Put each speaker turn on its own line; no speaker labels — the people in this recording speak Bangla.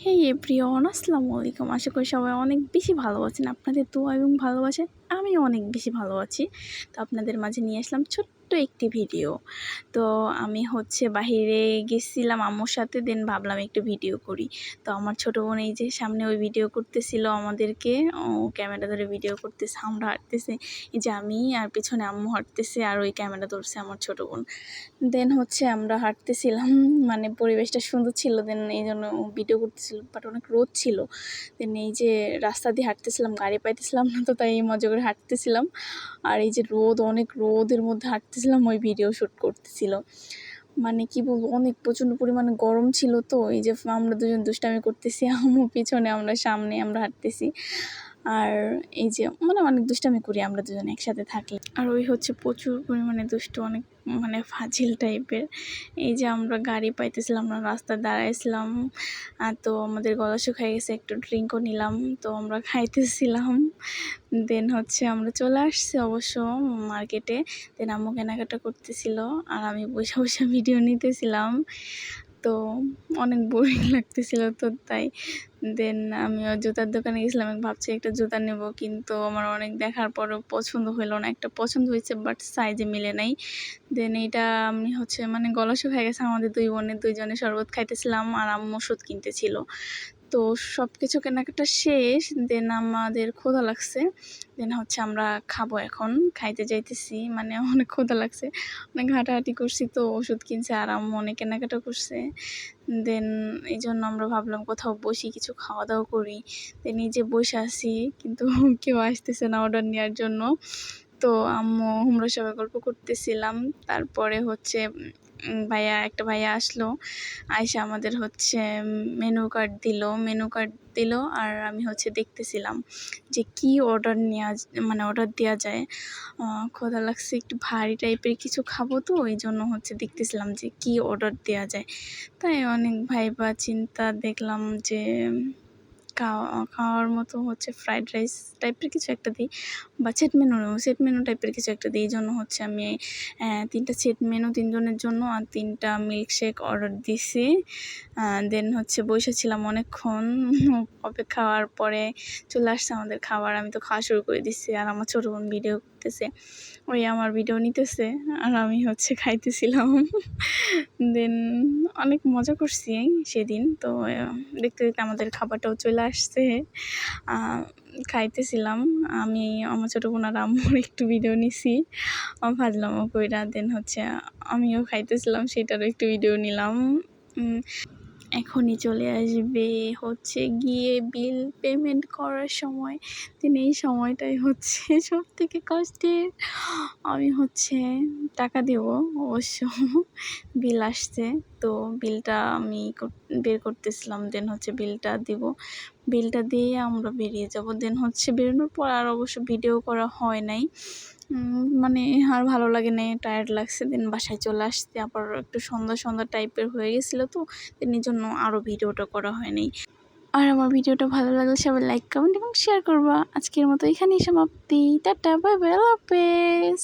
হে এভরিওয়ান, আসসালামু আলাইকুম। আশা করি সবাই অনেক বেশি ভালো আছেন। আপনাদের দোয়া এবং ভালোবাসায় আমি অনেক বেশি ভালো আছি। তো আপনাদের মাঝে নিয়ে আসলাম ছোট্ট একটি ভিডিও। তো আমি বাহিরে গেছিলাম আম্মুর সাথে, দেন ভাবলাম একটু ভিডিও করি। তো আমার ছোটো বোন এই যে সামনে ওই ভিডিও করতেছিল আমাদেরকে, ও ক্যামেরা ধরে ভিডিও করতেছে, আমরা হাঁটতেছি, এই যে আমি আর পিছনে আম্মু হাঁটতেছে আর ওই ক্যামেরা ধরছে আমার ছোটো বোন। দেন আমরা হাঁটতেছিলাম, মানে পরিবেশটা সুন্দর ছিল, দেন এই জন্য ভিডিও করতেছিল, বাট অনেক রোদ ছিল। দেন এই যে রাস্তা দিয়ে হাঁটতেছিলাম, গাড়ি পাইতেছিলাম না, তো তাই মজা করে হাঁটতেছিলাম। আর এই যে অনেক রোদের মধ্যে হাঁটতেছিলাম, ওই ভিডিও শ্যুট করতেছিল। মানে কি বলবো, অনেক প্রচণ্ড পরিমাণে গরম ছিল। তো এই যে আমরা দুজন দুষ্টামি করতেছি, আম্মু পিছনে, আমরা সামনে, আমরা হাঁটতেছি। আর এই যে মানে অনেক দুষ্টামি করি আমরা দুজন একসাথে থাকলে। আর ওই প্রচুর পরিমাণে দুষ্টু, অনেক মানে ফাজিল টাইপের। এই যে আমরা গাড়ি পাইতেছিলাম না, রাস্তায় দাঁড়াইছিলাম। তো আমাদের গলা শুকায় গেছে, একটু ড্রিঙ্কও নিলাম, তো আমরা খাইতেছিলাম। দেন আমরা চলে আসছি অবশ্য মার্কেটে। দেন আম্মু কেনাকাটা করতেছিল আর আমি বসে বসে ভিডিও নিতেছিলাম। তো অনেক বোরিং লাগতেছিল, তো তাই দেন আমিও জুতার দোকানে গেছিলাম, ভাবছি একটা জুতা নেব, কিন্তু আমার অনেক দেখার পরেও পছন্দ হলো না। একটা পছন্দ হয়েছে, বাট সাইজে মিলে নাই। দেন এইটা আমি মানে গলা শুকায় গেছে আমাদের দুই বোনের, দুইজনে শরবত খাইতেছিলাম আর আম্মু ওষুধ কিনতেছিল। তো সব কিছু কেনাকাটা শেষ, দেন আমাদের ক্ষুধা লাগছে। দেন আমরা খাবো, এখন খাইতে যাইতেছি, মানে অনেক ক্ষুধা লাগছে, অনেক হাঁটাহাঁটি করছি, তো ওষুধ কিনছে আর আম্মু অনেক কেনাকাটা করছে। দেন এই জন্য আমরা ভাবলাম কোথাও বসি, কিছু খাওয়া দাওয়া করি। দেন এই যে বসে আছি, কিন্তু কেউ আসতেছে না অর্ডার নেওয়ার জন্য। তো আম্মু আমরা সবাই গল্প করতেছিলাম। তারপরে একটা ভাইয়া আসলো, আইসা আমাদের মেনু কার্ড দিল আর আমি দেখতেছিলাম যে কি অর্ডার দেওয়া যায়। ক্ষুধা লাগছে, একটু ভারী টাইপের কিছু খাবো, তো এই জন্য দেখতেছিলাম যে কি অর্ডার দেওয়া যায়। তাই অনেক ভাইবা চিন্তা দেখলাম যে খাওয়ার মতো ফ্রাইড রাইস টাইপের কিছু একটা দিই, বা সেট মেনু টাইপের কিছু একটা দিই। এই জন্য আমি 3টা সেট মেনু 3 জনের জন্য আর 3টা মিল্কশেক অর্ডার দিছি। দেন বসেছিলাম অনেকক্ষণ, অপেক্ষা হওয়ার পরে চলে আসছে আমাদের খাবার। আমি তো খাওয়া শুরু করে দিচ্ছি আর আমার ছোটো বোন ভিডিও করতেছে, ওই আমার ভিডিও নিতেছে আর আমি খাইতেছিলাম। দেন অনেক মজা করছি সেদিন। তো দেখতে দেখতে আমাদের খাবারটাও চলে আসছে, খাইতেছিলাম। আমি আমার ছোটো বোন আর আম্মুর একটু ভিডিও নিছি, ফাজলামো কইরা। দেন আমিও খাইতেছিলাম, সেটারও একটু ভিডিও নিলাম। এখনই চলে আসবে গিয়ে বিল পেমেন্ট করার সময়। দেন এই সময়টাই সবথেকে কষ্টের। আমি টাকা দেবো অবশ্য, বিল আসছে, তো বিলটা আমি বের করতেছিলাম। দেন বিলটা দিব, বিলটা দিয়ে আমরা বেরিয়ে যাব। দেন বেরোনোর পর আর অবশ্য ভিডিও করা হয় নাই, মানে আর ভালো লাগে নাই, টায়ার্ড লাগছে। দেন বাসায় চলে আসতে আবার একটু সন্ধ্যা টাইপের হয়ে গেছিলো, তো এই জন্য আরও ভিডিওটা করা হয়নি। আর আমার ভিডিওটা ভালো লাগলে সবাই লাইক, কমেন্ট এবং শেয়ার করবা। আজকের মতো এখানেই সমাপ্তি। টাটা, বাই বাই, আল্লাহ হাফেজ।